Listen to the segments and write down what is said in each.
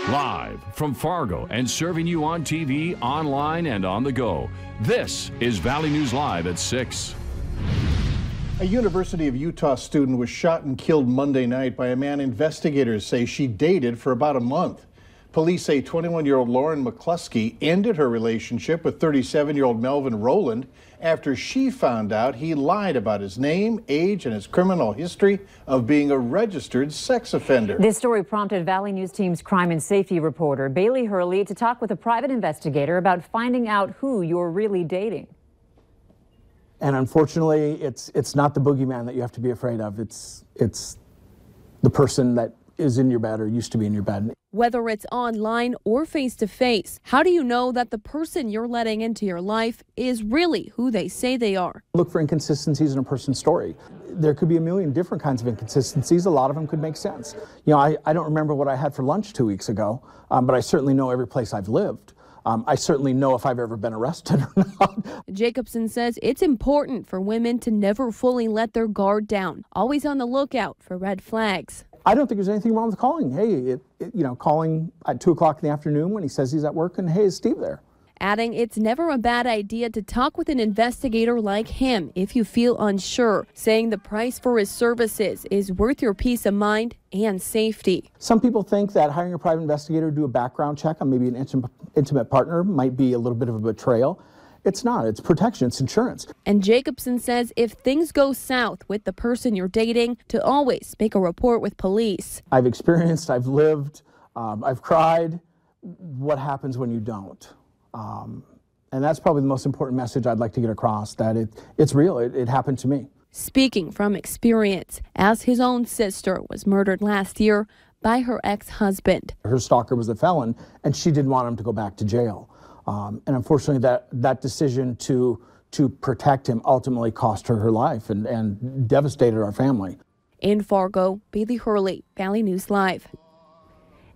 Live from Fargo and serving you on TV, online, and on the go. This is Valley News Live at 6. A University of Utah student was shot and killed Monday night by a man investigators say she dated for about a month. Police say 21-year-old Lauren McCluskey ended her relationship with 37-year-old Melvin Rowland after she found out he lied about his name, age, and his criminal history of being a registered sex offender. This story prompted Valley News Team's crime and safety reporter Bailey Hurley to talk with a private investigator about finding out who you're really dating. And unfortunately, it's not the boogeyman that you have to be afraid of. It's the person that is in your bed or used to be in your bed. Whether it's online or face-to-face, how do you know that the person you're letting into your life is really who they say they are? Look for inconsistencies in a person's story. There could be a million different kinds of inconsistencies. A lot of them could make sense. You know, I don't remember what I had for lunch 2 weeks ago, but I certainly know every place I've lived. I certainly know if I've ever been arrested or not. Jacobson says it's important for women to never fully let their guard down, always on the lookout for red flags. I don't think there's anything wrong with calling. Hey, calling at 2 o'clock in the afternoon when he says he's at work and, hey, is Steve there? Adding it's never a bad idea to talk with an investigator like him if you feel unsure, saying the price for his services is worth your peace of mind and safety. Some people think that hiring a private investigator to do a background check on maybe an intimate partner might be a little bit of a betrayal. It's not. It's protection. It's insurance. And Jacobson says if things go south with the person you're dating, to always make a report with police. I've experienced, I've lived, I've cried. What happens when you don't? And that's probably the most important message I'd like to get across, that it's real. It happened to me. Speaking from experience, as his own sister was murdered last year by her ex-husband. Her stalker was a felon, and she didn't want him to go back to jail. And unfortunately, that decision to protect him ultimately cost her life and devastated our family. In Fargo, Bailey Hurley, Valley News Live.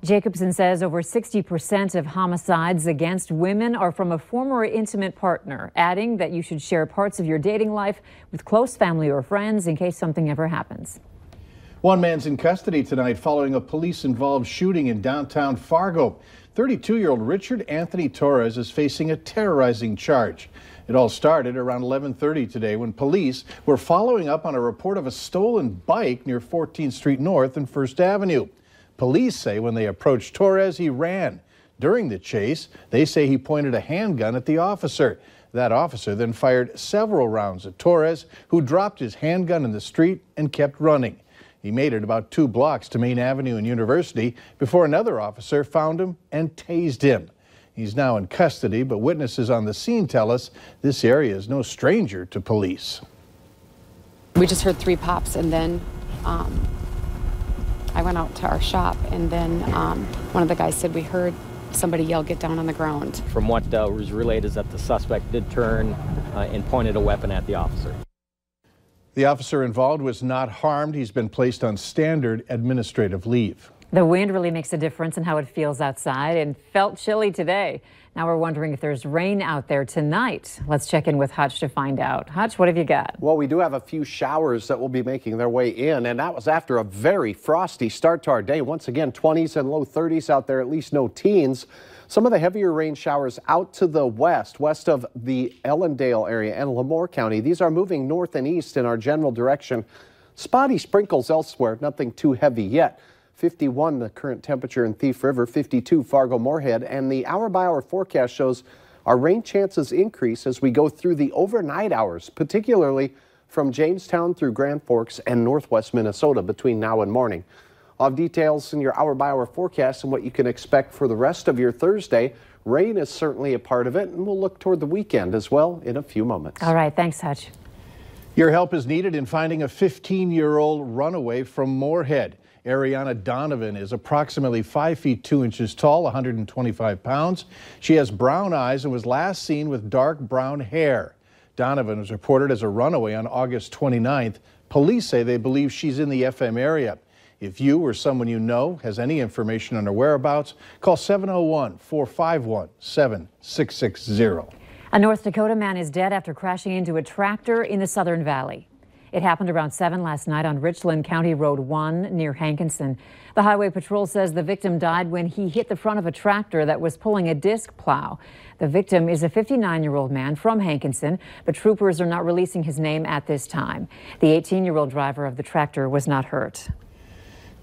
Jacobson says over 60% of homicides against women are from a former intimate partner, adding that you should share parts of your dating life with close family or friends in case something ever happens. One man's in custody tonight following a police-involved shooting in downtown Fargo. 32-year-old Richard Anthony Torres is facing a terrorizing charge. It all started around 11:30 today when police were following up on a report of a stolen bike near 14th Street North and 1st Avenue. Police say when they approached Torres, he ran. During the chase, they say he pointed a handgun at the officer. That officer then fired several rounds at Torres, who dropped his handgun in the street and kept running. He made it about 2 blocks to Main Avenue and University before another officer found him and tased him. He's now in custody, but witnesses on the scene tell us this area is no stranger to police. We just heard 3 pops, and then I went out to our shop, and then one of the guys said we heard somebody yell, "Get down on the ground." From what was relayed is that the suspect did turn and pointed a weapon at the officer. The officer involved was not harmed. He's been placed on standard administrative leave. The wind really makes a difference in how it feels outside, and felt chilly today. Now we're wondering if there's rain out there tonight. Let's check in with Hutch to find out. Hutch, what have you got? Well, we do have a few showers that will be making their way in, and that was after a very frosty start to our day. Once again, 20s and low 30s out there, at least no teens. Some of the heavier rain showers out to the west of the Ellendale area and Lemoore County. These are moving north and east in our general direction. Spotty sprinkles elsewhere, nothing too heavy yet. 51 the current temperature in Thief River, 52 Fargo-Moorhead, and the hour-by-hour forecast shows our rain chances increase as we go through the overnight hours, particularly from Jamestown through Grand Forks and northwest Minnesota between now and morning. I'll have details in your hour-by-hour forecast and what you can expect for the rest of your Thursday. Rain is certainly a part of it, and we'll look toward the weekend as well in a few moments. All right, thanks, Hutch. Your help is needed in finding a 15-year-old runaway from Moorhead. Ariana Donovan is approximately 5 feet 2 inches tall, 125 pounds. She has brown eyes and was last seen with dark brown hair. Donovan was reported as a runaway on August 29th. Police say they believe she's in the FM area. If you or someone you know has any information on her whereabouts, call 701-451-7660. A North Dakota man is dead after crashing into a tractor in the Southern Valley. It happened around 7 last night on Richland County Road 1 near Hankinson. The Highway Patrol says the victim died when he hit the front of a tractor that was pulling a disc plow. The victim is a 59-year-old man from Hankinson, but troopers are not releasing his name at this time. The 18-year-old driver of the tractor was not hurt.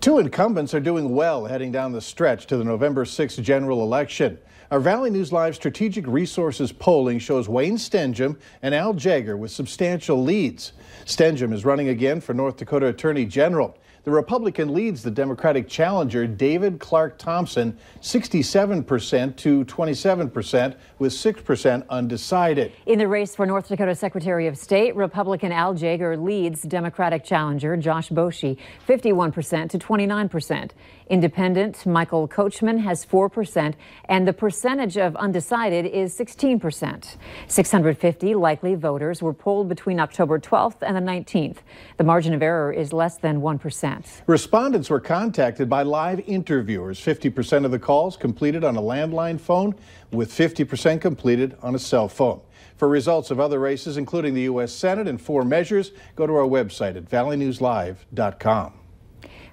Two incumbents are doing well heading down the stretch to the November 6th general election. Our Valley News Live Strategic Resources polling shows Wayne Stenjum and Al Jaeger with substantial leads. Stenjum is running again for North Dakota Attorney General. The Republican leads the Democratic challenger David Clark Thompson 67% to 27%, with 6% undecided. In the race for North Dakota Secretary of State, Republican Al Jaeger leads Democratic challenger Josh Boshi 51% to 29%. Independent Michael Coachman has 4%, and the percentage of undecided is 16%. 650 likely voters were polled between October 12th and the 19th. The margin of error is less than 1%. Respondents were contacted by live interviewers. 50% of the calls completed on a landline phone, with 50% completed on a cell phone. For results of other races, including the U.S. Senate and 4 measures, go to our website at valleynewslive.com.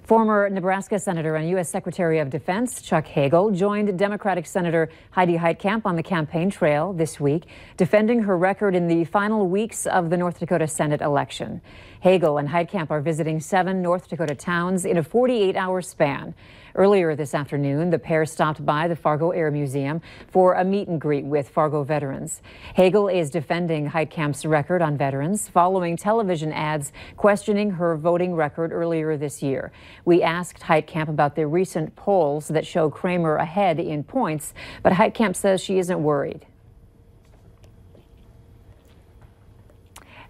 Former Nebraska Senator and U.S. Secretary of Defense Chuck Hagel joined Democratic Senator Heidi Heitkamp on the campaign trail this week, defending her record in the final weeks of the North Dakota Senate election. Hagel and Heitkamp are visiting 7 North Dakota towns in a 48-hour span. Earlier this afternoon, the pair stopped by the Fargo Air Museum for a meet and greet with Fargo veterans. Hagel is defending Heitkamp's record on veterans following television ads questioning her voting record earlier this year. We asked Heitkamp about the recent polls that show Kramer ahead in points, but Heitkamp says she isn't worried.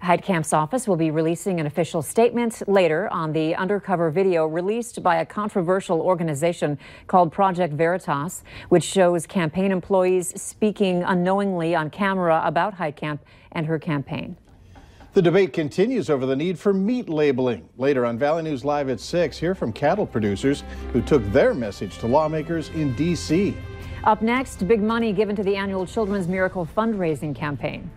Heitkamp's office will be releasing an official statement later on the undercover video released by a controversial organization called Project Veritas, which shows campaign employees speaking unknowingly on camera about Heitkamp and her campaign. The debate continues over the need for meat labeling. Later on Valley News Live at 6, hear from cattle producers who took their message to lawmakers in D.C. Up next, big money given to the annual Children's Miracle fundraising campaign.